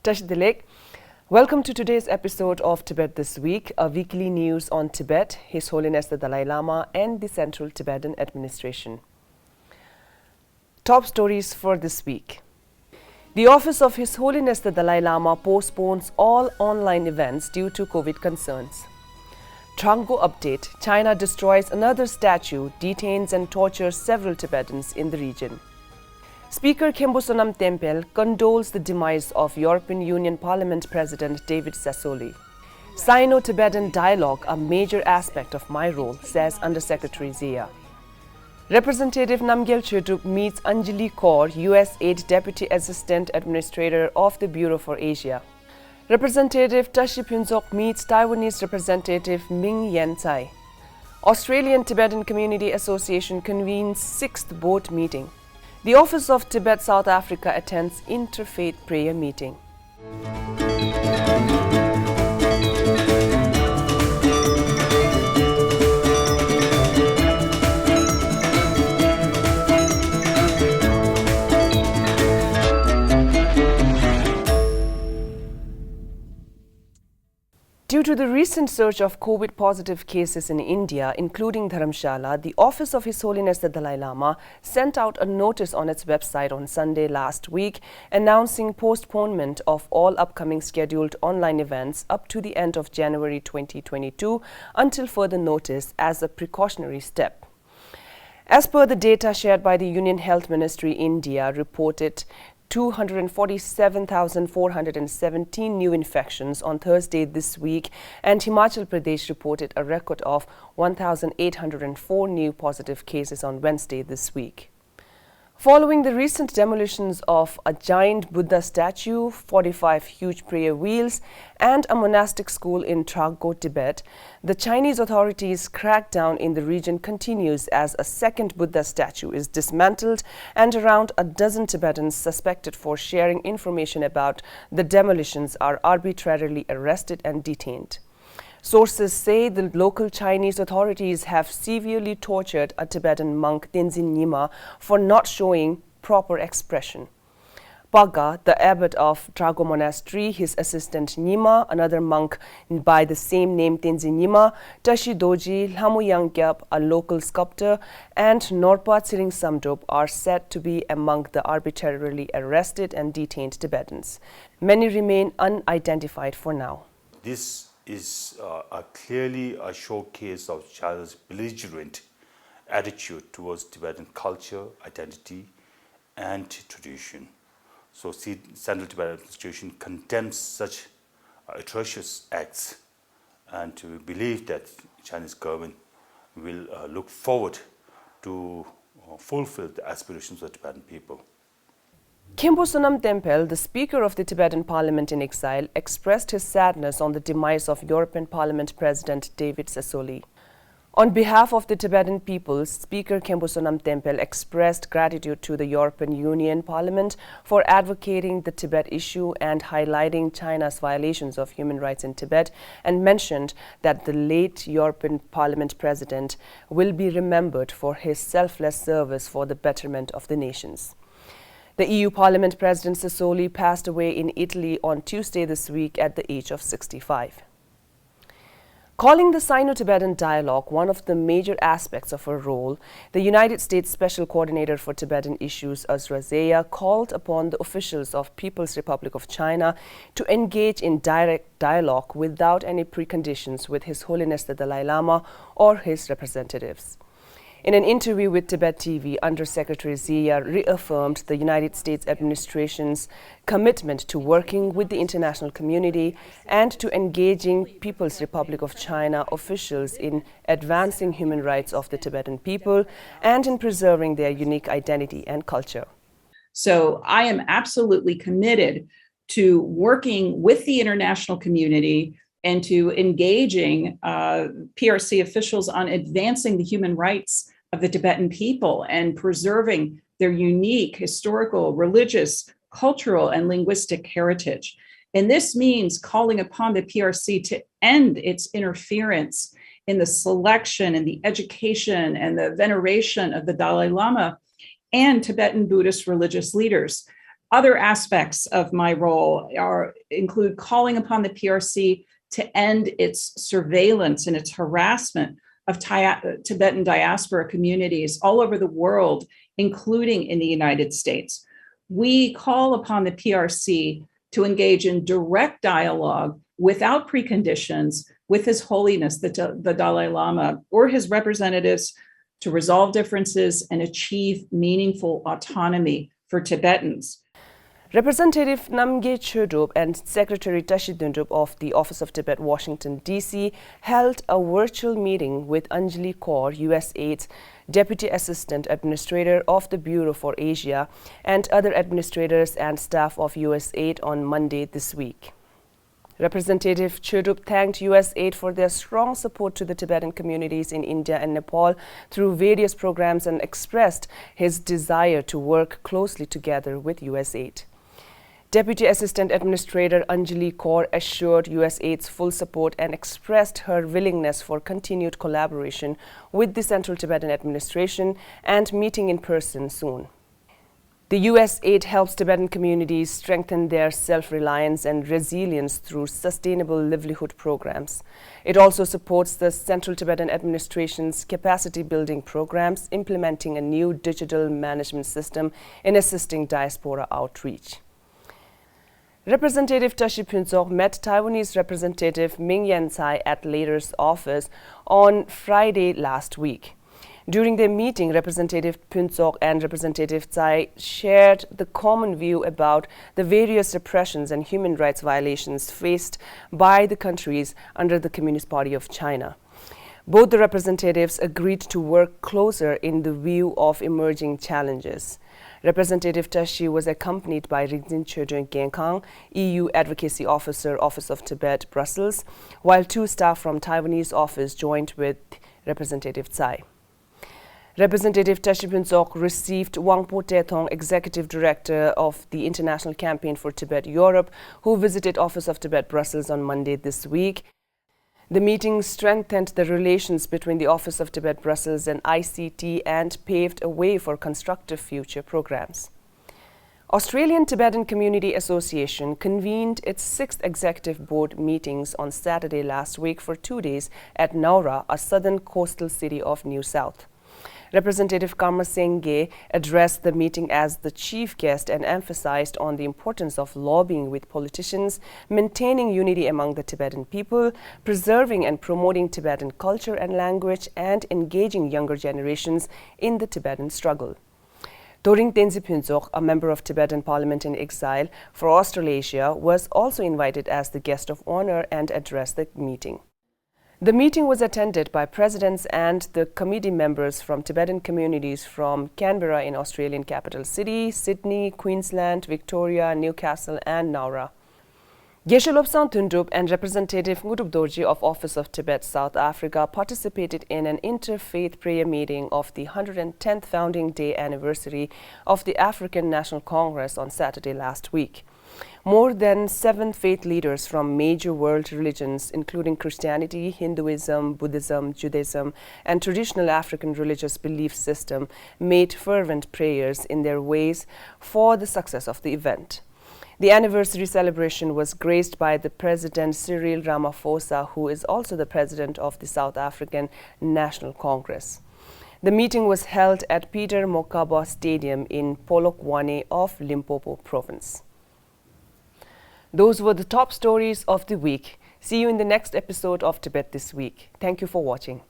Tashi. Welcome to today's episode of Tibet This Week, a weekly news on Tibet, His Holiness the Dalai Lama, and the Central Tibetan Administration. Top stories for this week. The Office of His Holiness the Dalai Lama postpones all online events due to COVID concerns. Drakgo update: China destroys another statue, detains and tortures several Tibetans in the region. Speaker Khenpo Sonam Tenphel condoles the demise of European Union Parliament President David Sassoli. Sino-Tibetan dialogue, a major aspect of my role, says Undersecretary Zeya. Representative Namgyal Choedup meets Anjali Kaur, USAID Deputy Assistant Administrator of the Bureau for Asia. Representative Tashi Phuntsok meets Taiwanese Representative Ming-Yen Tsai. Australian Tibetan Community Association convenes 6th board meeting. The Office of Tibet South Africa attends Interfaith prayer meeting. Due to the recent surge of COVID-positive cases in India, including Dharamshala, the Office of His Holiness the Dalai Lama sent out a notice on its website on Sunday last week announcing postponement of all upcoming scheduled online events up to the end of January 2022 until further notice as a precautionary step. As per the data shared by the Union Health Ministry, India reported 247,417 new infections on Thursday this week, and Himachal Pradesh reported a record of 1,804 new positive cases on Wednesday this week. Following the recent demolitions of a giant Buddha statue, 45 huge prayer wheels, and a monastic school in Drakgo, Tibet, the Chinese authorities' crackdown in the region continues as a second Buddha statue is dismantled and around a dozen Tibetans suspected for sharing information about the demolitions are arbitrarily arrested and detained. Sources say the local Chinese authorities have severely tortured a Tibetan monk, Tenzin Nyima, for not showing proper expression. Paga, the abbot of Drakgo Monastery, his assistant Nyima, another monk by the same name Tenzin Nyima, Tashi Doji, Lamu Yangkyap, a local sculptor, and Norpa Tsiring Samdrup are said to be among the arbitrarily arrested and detained Tibetans. Many remain unidentified for now. This is clearly a showcase of China's belligerent attitude towards Tibetan culture, identity, and tradition. So, Central Tibetan Administration condemns such atrocious acts, and we believe that Chinese government will look forward to fulfill the aspirations of the Tibetan people. Khenpo Sonam Tenphel, the Speaker of the Tibetan Parliament in exile, expressed his sadness on the demise of European Parliament President David Sassoli. On behalf of the Tibetan people, Speaker Khenpo Sonam Tenphel expressed gratitude to the European Union Parliament for advocating the Tibet issue and highlighting China's violations of human rights in Tibet, and mentioned that the late European Parliament President will be remembered for his selfless service for the betterment of the nations. The EU Parliament President Sassoli passed away in Italy on Tuesday this week at the age of 65. Calling the Sino-Tibetan dialogue one of the major aspects of her role, the United States Special Coordinator for Tibetan Issues, Zeya, called upon the officials of People's Republic of China to engage in direct dialogue without any preconditions with His Holiness the Dalai Lama or his representatives. In an interview with Tibettv, Undersecretary Zeya reaffirmed the United States administration's commitment to working with the international community and to engaging People's Republic of China officials in advancing human rights of the Tibetan people and in preserving their unique identity and culture. So I am absolutely committed to working with the international community and to engaging PRC officials on advancing the human rights of the Tibetan people and preserving their unique historical, religious, cultural, and linguistic heritage. And this means calling upon the PRC to end its interference in the selection and the education and the veneration of the Dalai Lama and Tibetan Buddhist religious leaders. Other aspects of my role include calling upon the PRC to end its surveillance and its harassment of Tibetan diaspora communities all over the world, including in the United States. We call upon the PRC to engage in direct dialogue without preconditions with His Holiness, the Dalai Lama, or his representatives to resolve differences and achieve meaningful autonomy for Tibetans. Representative Namgyal Choedup and Secretary Tashi of the Office of Tibet, Washington, D.C. held a virtual meeting with Anjali Kaur, USAID's Deputy Assistant Administrator of the Bureau for Asia, and other administrators and staff of USAID on Monday this week. Representative Choedup thanked USAID for their strong support to the Tibetan communities in India and Nepal through various programs and expressed his desire to work closely together with USAID. Deputy Assistant Administrator Anjali Kaur assured USAID's full support and expressed her willingness for continued collaboration with the Central Tibetan Administration and meeting in person soon. The USAID helps Tibetan communities strengthen their self-reliance and resilience through sustainable livelihood programs. It also supports the Central Tibetan Administration's capacity-building programs, implementing a new digital management system in assisting diaspora outreach. Representative Tashi Phuntsok met Taiwanese Representative Ming-Yen Tsai at Later's office on Friday last week. During their meeting, Representative Phuntsok and Representative Tsai shared the common view about the various repressions and human rights violations faced by the countries under the Communist Party of China. Both the representatives agreed to work closer in the view of emerging challenges. Representative Tashi was accompanied by Rinzin Choedup, EU Advocacy Officer, Office of Tibet, Brussels, while two staff from Taiwanese office joined with Representative Tsai. Representative Tashi Phuntsok received Wangpo Tethong, Executive Director of the International Campaign for Tibet Europe, who visited Office of Tibet, Brussels on Monday this week. The meeting strengthened the relations between the Office of Tibet, Brussels and ICT and paved a way for constructive future programs. Australian Tibetan Community Association convened its 6th Executive Board meetings on Saturday last week for 2 days at Nowra, a southern coastal city of New South. Representative Karma Singh addressed the meeting as the chief guest and emphasized on the importance of lobbying with politicians, maintaining unity among the Tibetan people, preserving and promoting Tibetan culture and language, and engaging younger generations in the Tibetan struggle. Doreen Phuntsok, a member of Tibetan Parliament in Exile for Australasia, was also invited as the guest of honor and addressed the meeting. The meeting was attended by presidents and the committee members from Tibetan communities from Canberra in Australian capital city, Sydney, Queensland, Victoria, Newcastle and Nowra. Geshe Lobsang Thundup and Representative Ngudup Dorji of Office of Tibet, South Africa participated in an interfaith prayer meeting of the 110th founding day anniversary of the African National Congress on Saturday last week. More than 7 faith leaders from major world religions, including Christianity, Hinduism, Buddhism, Judaism, and traditional African religious belief system, made fervent prayers in their ways for the success of the event. The anniversary celebration was graced by the President Cyril Ramaphosa, who is also the President of the South African National Congress. The meeting was held at Peter Mokaba Stadium in Polokwane of Limpopo Province. Those were the top stories of the week. See you in the next episode of Tibet This Week. Thank you for watching.